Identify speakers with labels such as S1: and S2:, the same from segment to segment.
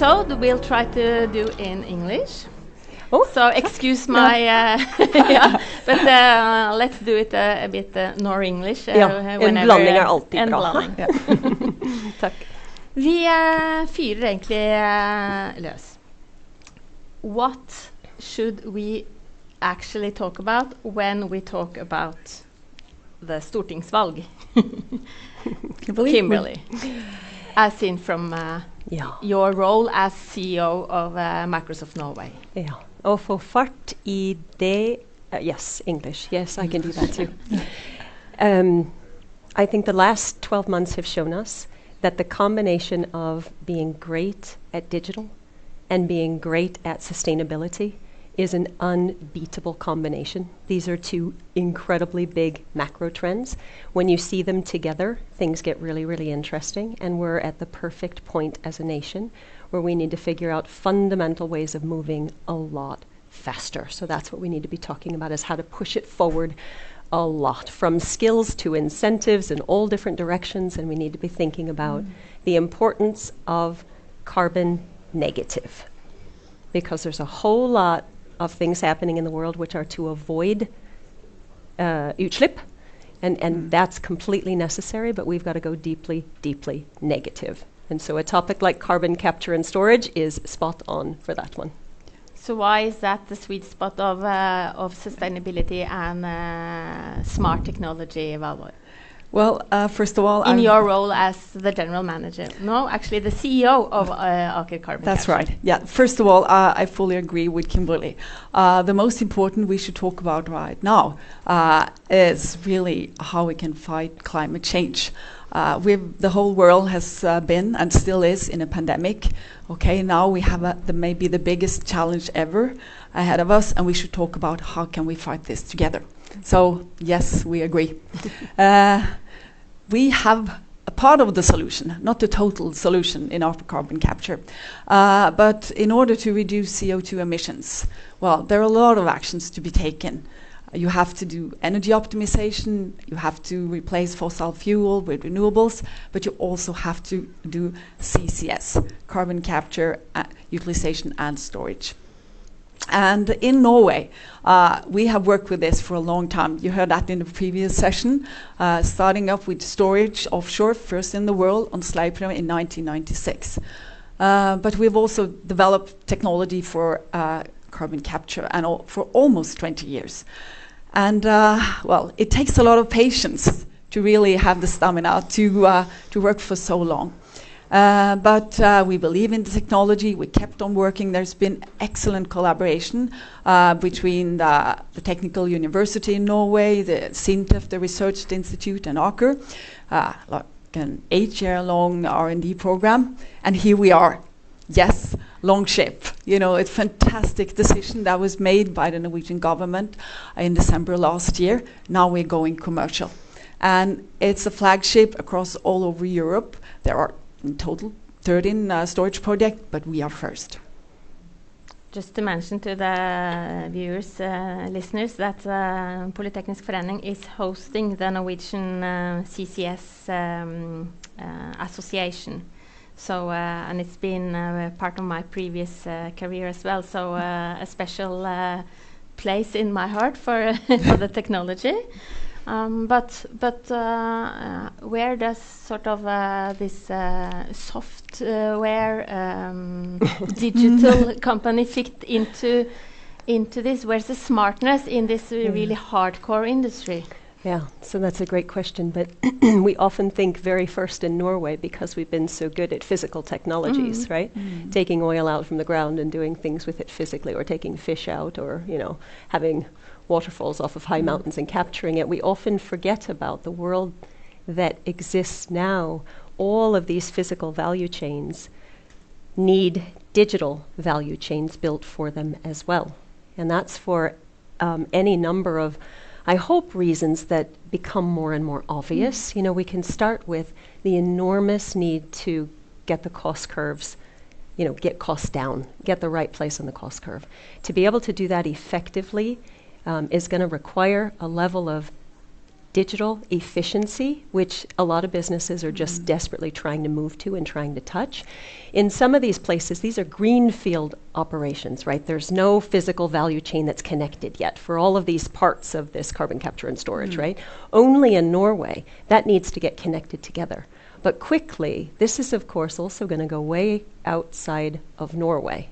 S1: episode we'll try to do in English.
S2: Oh.
S1: So excuse my, but let's do it a bit Nor-English.
S2: En blanding alltid bra.
S1: Takk. Vi fyrer egentlig løs. What should we actually talk about when we talk about the stortingsvalg? Kimberly. As seen from your role as CEO of Microsoft Norway.
S2: Yeah. Å få fart I det. Yes, English. Yes, I can do that too. I think the last 12 months have shown us that the combination of being great at digital and being great at sustainability is an unbeatable combination. These are two incredibly big macro trends. When you see them together, things get really, really interesting, and we're at the perfect point as a nation where we need to figure out fundamental ways of moving a lot faster. So that's what we need to be talking about, is how to push it forward a lot, from skills to incentives in all different directions, and we need to be thinking about the importance of carbon negative, because there's a whole lot of things happening in the world which are to avoid utslipp, and that's completely necessary, but we've got to go deeply, deeply negative. And so a topic like carbon capture and storage is spot on for that one.
S1: So why is that the sweet spot of sustainability and smart technology, Valborg?
S3: Well, first of all,
S1: in your role as the general manager, no, actually the CEO of Aker Carbon.
S3: That's
S1: Capture.
S3: right. Yeah. First of all, I fully agree with Kimberly. The most important we should talk about right now is really how we can fight climate change. The whole world has been and still is in a pandemic. Okay, now we have maybe the biggest challenge ever ahead of us, and we should talk about how can we fight this together. So yes, we agree. We have a part of the solution, not the total solution in our carbon capture. But in order to reduce CO2 emissions, well, there are a lot of actions to be taken. You have to do energy optimization, you have to replace fossil fuel with renewables, but you also have to do CCS, carbon capture, utilization and storage. And in Norway, we have worked with this for a long time. You heard that in the previous session, starting up with storage offshore, first in the world on Sleipner in 1996. But we've also developed technology for carbon capture and for almost 20 years. And well, it takes a lot of patience to really have the stamina to work for so long. But we believe in the technology. We kept on working. There's been excellent collaboration between the Technical University in Norway, the SINTEF, the Research Institute, and Aker, like an 8-year-long R&D program. And here we are. Yes, long ship. You know, it's a fantastic decision that was made by the Norwegian government in December last year. Now we're going commercial. And it's a flagship across all over Europe. There are in total 13 storage projects, but we are first.
S1: Just to mention to the viewers, listeners, that Polyteknisk Forening is hosting the Norwegian CCS Association. So, and it's been part of my previous career as well. So, a special place in my heart for for the technology. But where does sort of this software digital company fit into this? Where's the smartness in this really hardcore industry?
S2: Yeah, so that's a great question, but we often think very first in Norway because we've been so good at physical technologies, right? Taking oil out from the ground and doing things with it physically, or taking fish out, or, you know, having waterfalls off of high mountains and capturing it. We often forget about the world that exists now. All of these physical value chains need digital value chains built for them as well. And that's for any number of, I hope, reasons that become more and more obvious. You know, we can start with the enormous need to get the cost curves, you know, get costs down, get the right place on the cost curve. To be able to do that effectively is going to require a level of digital efficiency, which a lot of businesses are just desperately trying to move to and trying to touch. In some of these places, these are greenfield operations, right? There's no physical value chain that's connected yet for all of these parts of this carbon capture and storage, right? Only in Norway, that needs to get connected together. But quickly, this is of course also going to go way outside of Norway.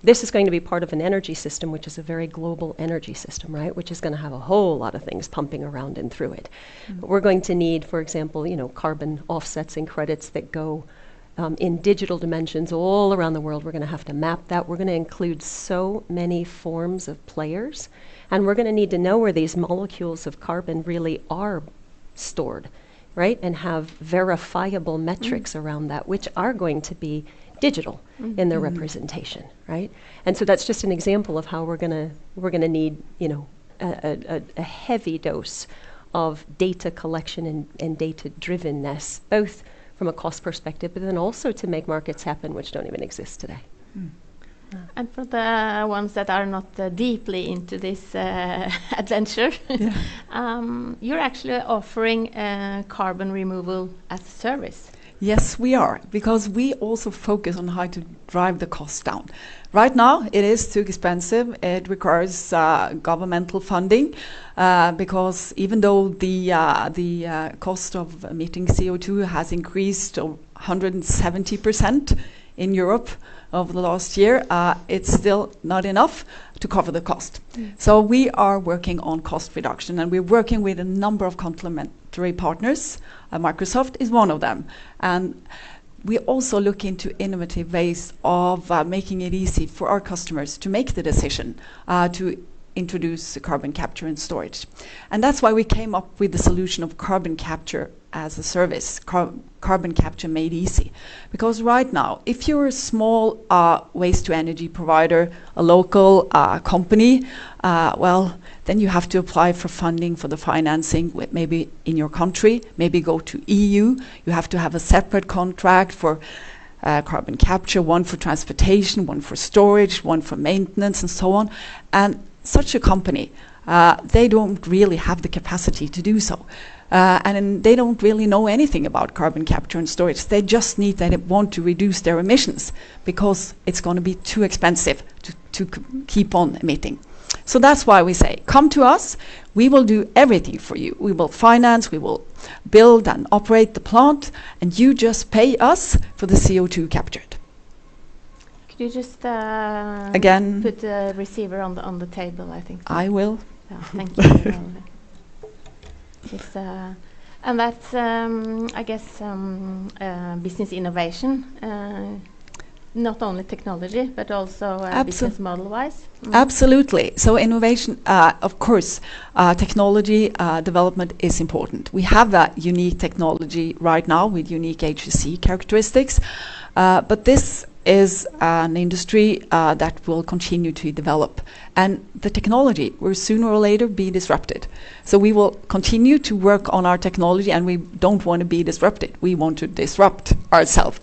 S2: This is going to be part of an energy system, which is a very global energy system, right? Which is going to have a whole lot of things pumping around and through it. We're going to need, for example, carbon offsets and credits that go in digital dimensions all around the world. We're going to have to map that. We're going to include so many forms of players, and we're going to need to know where these molecules of carbon really are stored, right? And have verifiable metrics around that, which are going to be digital in their representation, right? And so that's just an example of how we're gonna need, a heavy dose of data collection and data drivenness, both from a cost perspective, but then also to make markets happen which don't even exist today.
S1: And for the ones that are not deeply into this adventure, you're actually offering carbon removal as a service.
S3: Yes, we are, because we also focus on how to drive the cost down. Right now, it is too expensive. It requires governmental funding, because even though the cost of emitting CO2 has increased 170% in Europe over the last year, it's still not enough to cover the cost. So we are working on cost reduction, and we're working with a number of complementary partners. Microsoft is one of them. And we also look into innovative ways of making it easy for our customers to make the decision to introduce carbon capture and storage. And that's why we came up with the solution of carbon capture as a service, carbon capture made easy. Because right now, if you're a small waste to energy provider, a local company, well, then you have to apply for funding for the financing with maybe in your country, maybe go to EU. You have to have a separate contract for carbon capture, one for transportation, one for storage, one for maintenance, and so on. And such a company, they don't really have the capacity to do so. And they don't really know anything about carbon capture and storage. They just they want to reduce their emissions because it's going to be too expensive to keep on emitting. So that's why we say, come to us. We will do everything for you. We will finance, we will build and operate the plant, and you just pay us for the CO2 captured.
S1: Could you just
S3: again
S1: put the receiver on the table? I think.
S3: I will.
S1: Yeah, thank you. It's, and that's, I guess, business innovation. Not only technology, but also business model-wise.
S3: Absolutely. So innovation, of course, technology development is important. We have a unique technology right now with unique HSE characteristics, but this is an industry that will continue to develop. And the technology will sooner or later be disrupted. So we will continue to work on our technology, and we don't want to be disrupted. We want to disrupt ourselves.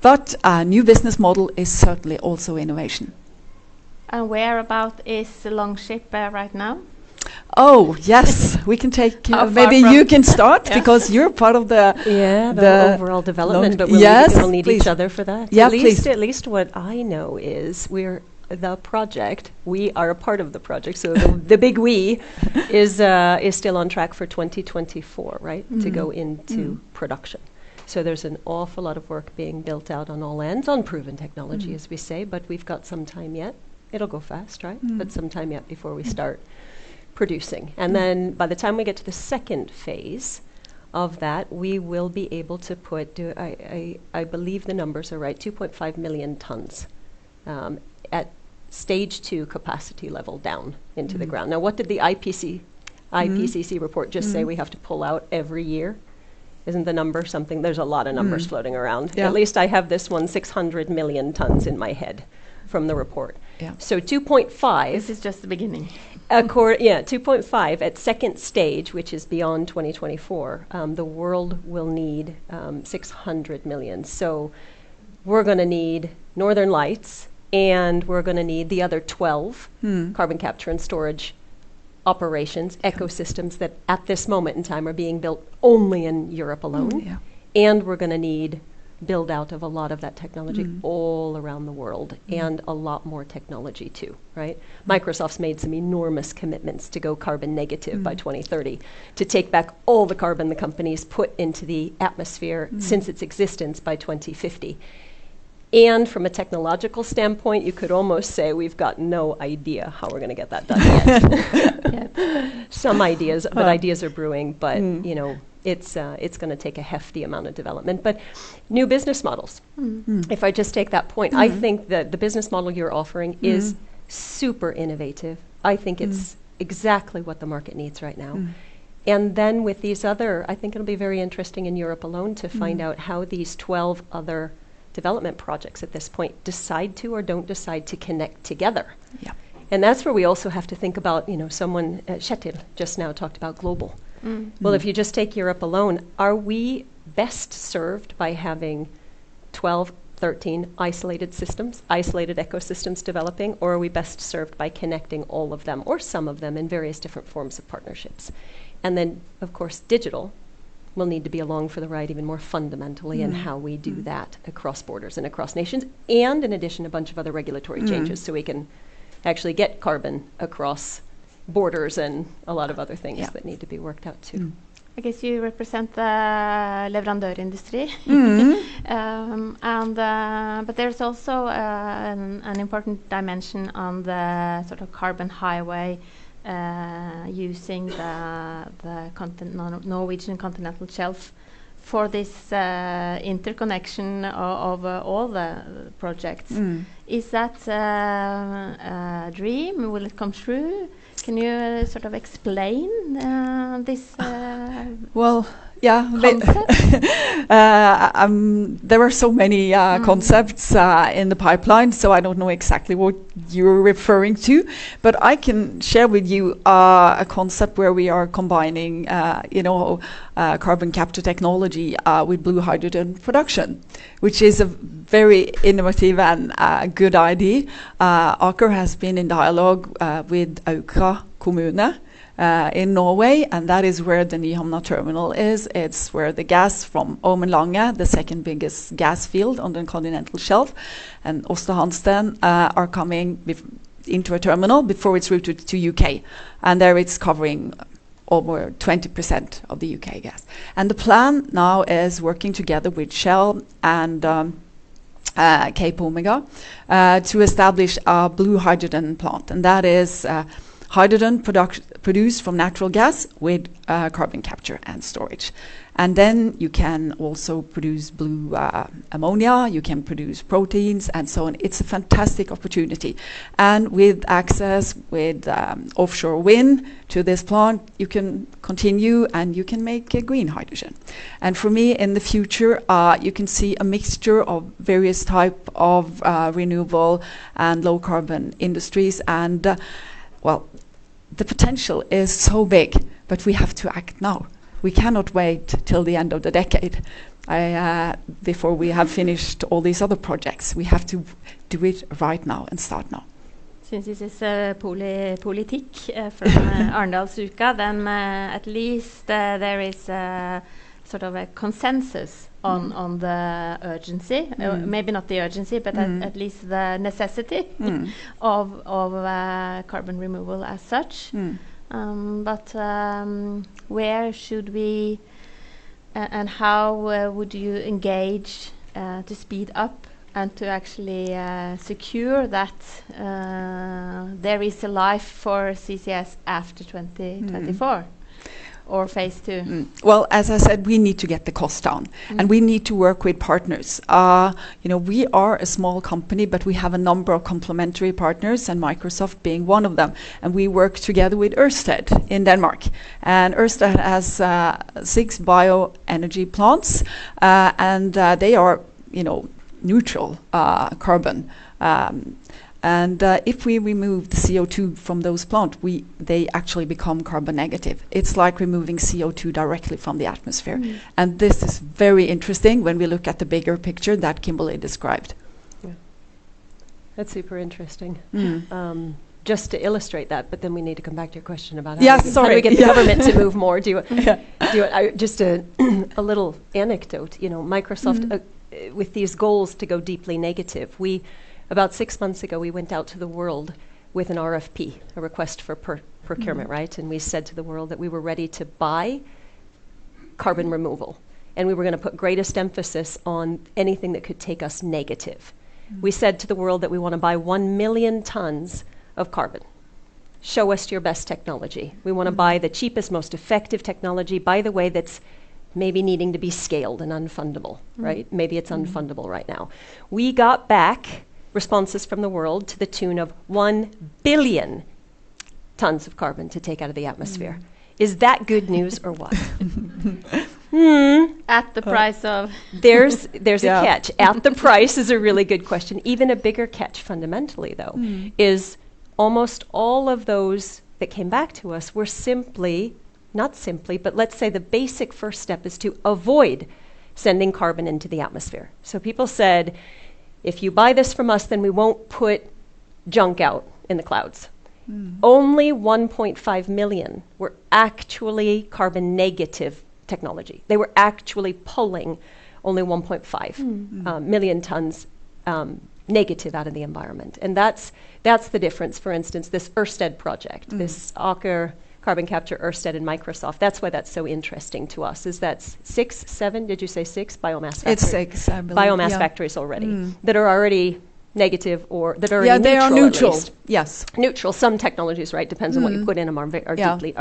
S3: But a new business model is certainly also innovation.
S1: And whereabout is Longship right now?
S3: Oh, yes, we can take, maybe you can start, because you're part of the
S2: overall development, but we'll need each other for that.
S3: Yeah,
S2: at least what I know is the project, we are a part of the project, so the big we is still on track for 2024, right, to go into production. So there's an awful lot of work being built out on all ends, on proven technology, as we say, but we've got some time yet. It'll go fast, right? But some time yet before we start producing. And then by the time we get to the second phase of that, we will be able to put, I believe the numbers are right, 2.5 million tons at stage 2 capacity level down into the ground. Now, what did the IPCC report just say we have to pull out every year? Isn't the number something? There's a lot of numbers floating around. Yeah. At least I have this one, 600 million tons in my head from the report. Yeah. So 2.5.
S1: This is just the beginning.
S2: 2.5 at second stage, which is beyond 2024, the world will need 600 million. So we're going to need Northern Lights, and we're going to need the other 12 carbon capture and storage operations, ecosystems that at this moment in time are being built only in Europe alone.
S3: Yeah.
S2: And we're going to need build out of a lot of that technology all around the world, and a lot more technology too, right? Microsoft's made some enormous commitments to go carbon negative by 2030, to take back all the carbon the companies put into the atmosphere since its existence by 2050. And from a technological standpoint, you could almost say we've got no idea how we're going to get that done yet. Some ideas, but ideas are brewing, but you know, it's going to take a hefty amount of development. But new business models, if I just take that point, I think that the business model you're offering is super innovative. I think it's exactly what the market needs right now. And then with these other, I think it'll be very interesting in Europe alone to find out how these 12 other development projects at this point decide to or don't decide to connect together.
S3: Yeah.
S2: And that's where we also have to think about, you know, someone, Kjetil just now talked about global. Well, if you just take Europe alone, are we best served by having 12, 13 isolated systems, isolated ecosystems developing, or are we best served by connecting all of them or some of them in various different forms of partnerships? And then, of course, digital will need to be along for the ride even more fundamentally in how we do that across borders and across nations, and in addition, a bunch of other regulatory changes so we can actually get carbon across borders and a lot of other things that need to be worked out too.
S1: I guess you represent the leverandørindustry, but there's also an important dimension on the sort of carbon highway, using the Norwegian continental shelf for this interconnection of all the projects. Is that a dream? Will it come true? Can you sort of explain this
S3: well, yeah, there are so many concepts in the pipeline, so I don't know exactly what you're referring to, but I can share with you a concept where we are combining, carbon capture technology with blue hydrogen production, which is a very innovative and good idea. Aker has been in dialogue with Aker kommune in Norway, and that is where the Nyhamna terminal is. It's where the gas from Ormen Lange, the second biggest gas field on the continental shelf, and Aasta Hansteen are coming into a terminal before it's routed to UK, and there it's covering over 20% of the UK gas. And the plan now is working together with Shell and Cape Omega to establish a blue hydrogen plant, and that is hydrogen produced from natural gas with carbon capture and storage. And then you can also produce blue ammonia, you can produce proteins and so on. It's a fantastic opportunity. And with access with offshore wind to this plant, you can continue and you can make green hydrogen. And for me, in the future, you can see a mixture of various type of renewable and low carbon industries. And well, the potential is so big, but we have to act now. We cannot wait till the end of the decade before we have finished all these other projects. We have to do it right now and start now.
S1: Since this is PolyPolitikk from Arendalsuka, then at least there is sort of a consensus on the urgency, maybe not the urgency, but at least the necessity of carbon removal as such. But where should we and how would you engage to speed up and to actually secure that there is a life for CCS after 2024? Or phase 2?
S3: Well, as I said, we need to get the cost down, and we need to work with partners. We are a small company, but we have a number of complementary partners, and Microsoft being one of them. And we work together with Ørsted in Denmark. And Ørsted has 6 bioenergy plants, and they are, neutral carbon. And if we remove the CO2 from those plants, they actually become carbon negative. It's like removing CO2 directly from the atmosphere. And this is very interesting when we look at the bigger picture that Kimberly described.
S2: Yeah. That's super interesting. just to illustrate that, but then we need to come back to your question about
S3: Yeah,
S2: how do we get the
S3: yeah.
S2: government to move more.
S3: Yeah.
S2: Just a little anecdote. You know, Microsoft, with these goals to go deeply negative, about 6 months ago, we went out to the world with an RFP, a request for procurement, right? And we said to the world that we were ready to buy carbon removal. And we were going to put greatest emphasis on anything that could take us negative. We said to the world that we want to buy 1 million tons of carbon. Show us your best technology. We want to buy the cheapest, most effective technology, by the way, that's maybe needing to be scaled and unfundable, right? Maybe it's unfundable right now. We got back responses from the world to the tune of 1 billion tons of carbon to take out of the atmosphere. Is that good news or what?
S1: At the price of...
S2: There's a catch. At the price is a really good question. Even a bigger catch fundamentally, though, is almost all of those that came back to us were not simply, but let's say the basic first step is to avoid sending carbon into the atmosphere. So people said, if you buy this from us, then we won't put junk out in the clouds. Only 1.5 million were actually carbon negative technology. They were actually pulling only 1.5 million tons negative out of the environment. And that's the difference. For instance, this Ørsted project, this Aker carbon capture, Ørsted and Microsoft, that's why that's so interesting to us, is that 7, did you say 6 biomass factories?
S3: It's 6, I believe.
S2: Biomass factories already that are already negative or that are
S3: they are neutral. Yes,
S2: neutral. Some technologies, right, depends on what you put in them, are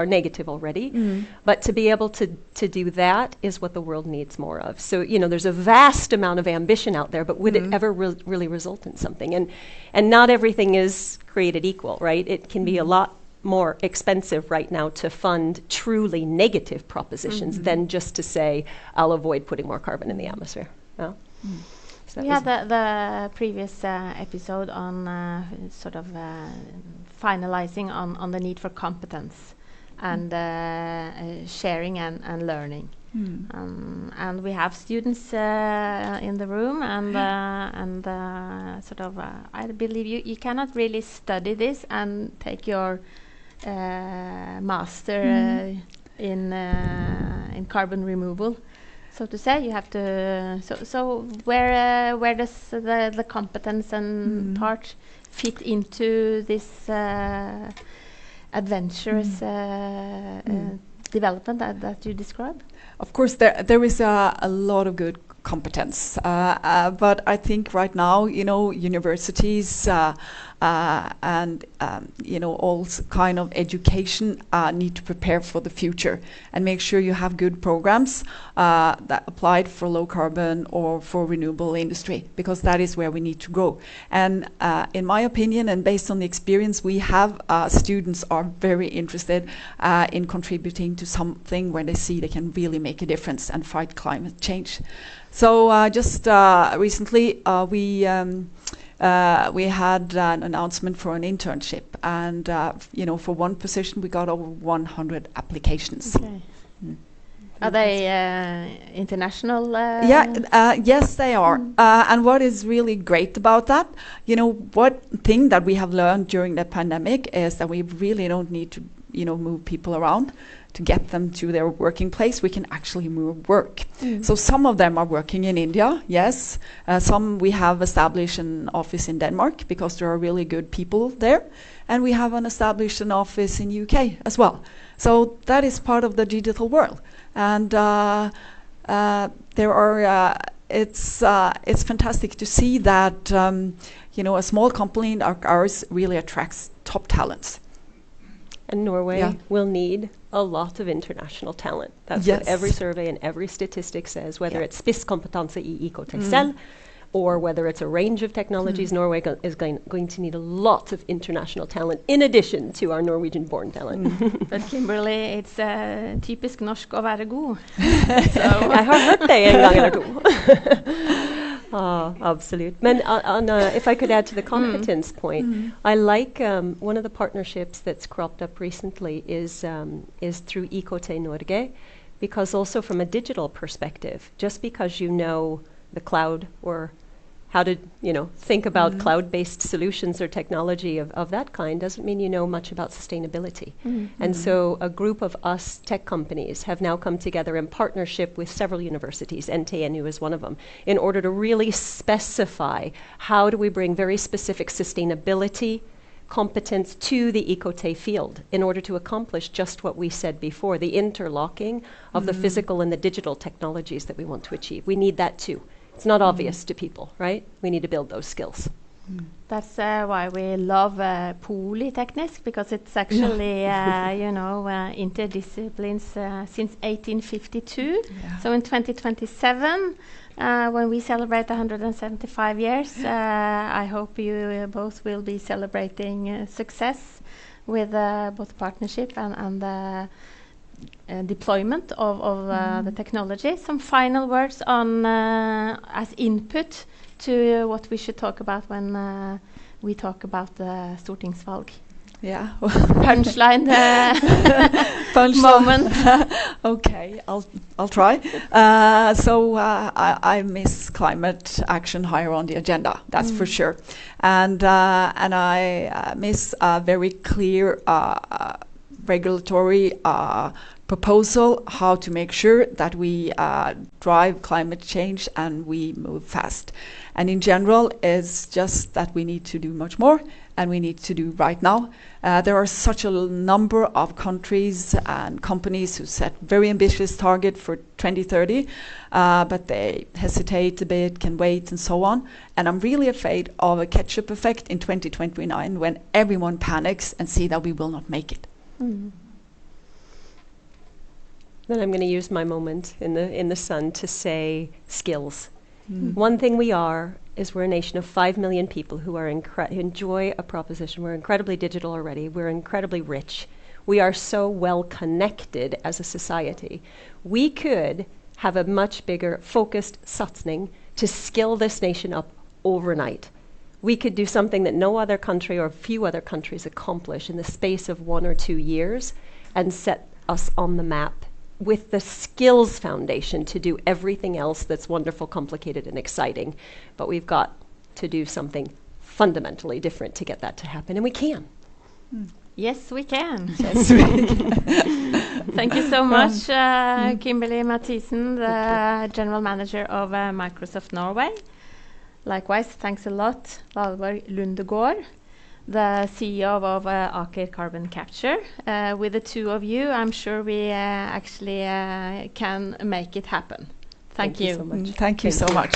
S2: negative already. But to be able to do that is what the world needs more of. So there's a vast amount of ambition out there, but would it ever really result in something? And not everything is created equal, right? It can be a lot more expensive right now to fund truly negative propositions than just to say, I'll avoid putting more carbon in the atmosphere. Yeah.
S1: We had the previous episode on sort of finalizing on the need for competence and sharing and learning. And we have students in the room, and sort of I believe you cannot really study this and take your master in carbon removal. So to say, you have to. So where does the competence and part fit into this adventurous development that you describe?
S3: Of course, there is a lot of good competence, but I think right now, universities and all kind of education need to prepare for the future and make sure you have good programs that applied for low carbon or for renewable industry, because that is where we need to grow. And in my opinion, and based on the experience we have, students are very interested in contributing to something where they see they can really make a difference and fight climate change. So just recently we had an announcement for an internship, and for one position we got over 100 applications.
S1: Okay. Are they international?
S3: Yes, they are. And what is really great about that, what thing that we have learned during the pandemic is that we really don't need to, move people around to get them to their working place. We can actually move work. So some of them are working in India, yes. Some we have established an office in Denmark because there are really good people there. And we have established an office in UK as well. So that is part of the digital world. And there are, it's fantastic to see that, a small company like ours really attracts top talents.
S2: And Norway will need a lot of international talent. That's what every survey and every statistic says, whether it's spisskompetanse I IKT selv, or whether it's a range of technologies. Norway is going to need a lot of international talent in addition to our Norwegian-born talent.
S1: But Kimberly, it's typisk norsk å være god.
S2: Jeg har hørt det en gang eller to. Absolutely. If I could add to the competence point, I like one of the partnerships that's cropped up recently is through IKT Norge, because also from a digital perspective, just because you know the cloud or how to, think about cloud-based solutions or technology of that kind doesn't mean you know much about sustainability. And so a group of us tech companies have now come together in partnership with several universities, NTNU is one of them, in order to really specify how do we bring very specific sustainability competence to the EcoT field in order to accomplish just what we said before, the interlocking of the physical and the digital technologies that we want to achieve. We need that too. It's not obvious to people, right? We need to build those skills.
S1: That's why we love Polyteknisk, because it's actually, interdisciplines since 1852.
S3: Yeah.
S1: So in 2027, when we celebrate 175 years, I hope you both will be celebrating success with both partnership and deployment of the technology. Some final words on as input to what we should talk about when we talk about the stortingsvalget.
S3: Yeah.
S1: Punchline moment.
S3: Okay, I'll try. So I miss climate action higher on the agenda. That's for sure, and I miss a very clear regulatory proposal how to make sure that we drive climate change and we move fast. And in general, it's just that we need to do much more, and we need to do right now. There are such a number of countries and companies who set very ambitious target for 2030, but they hesitate a bit, can wait, and so on. And I'm really afraid of a catch-up effect in 2029 when everyone panics and see that we will not make it.
S2: Then I'm going to use my moment in the sun to say skills. One thing we are is we're a nation of 5 million people who are enjoy a proposition. We're incredibly digital already. We're incredibly rich. We are so well connected as a society. We could have a much bigger focused satsning to skill this nation up overnight. We could do something that no other country or few other countries accomplish in the space of 1 or 2 years and set us on the map with the skills foundation to do everything else that's wonderful, complicated, and exciting. But we've got to do something fundamentally different to get that to happen, and we can.
S1: Yes, we can.
S3: Yes, we can.
S1: Thank you so much, Kimberly Mathisen, the General Manager of Microsoft Norway. Likewise, thanks a lot, Valborg Lundegaard, the CEO of Aker Carbon Capture. With the two of you, I'm sure we actually can make it happen. Thank you
S2: so much.
S3: Thank you so much.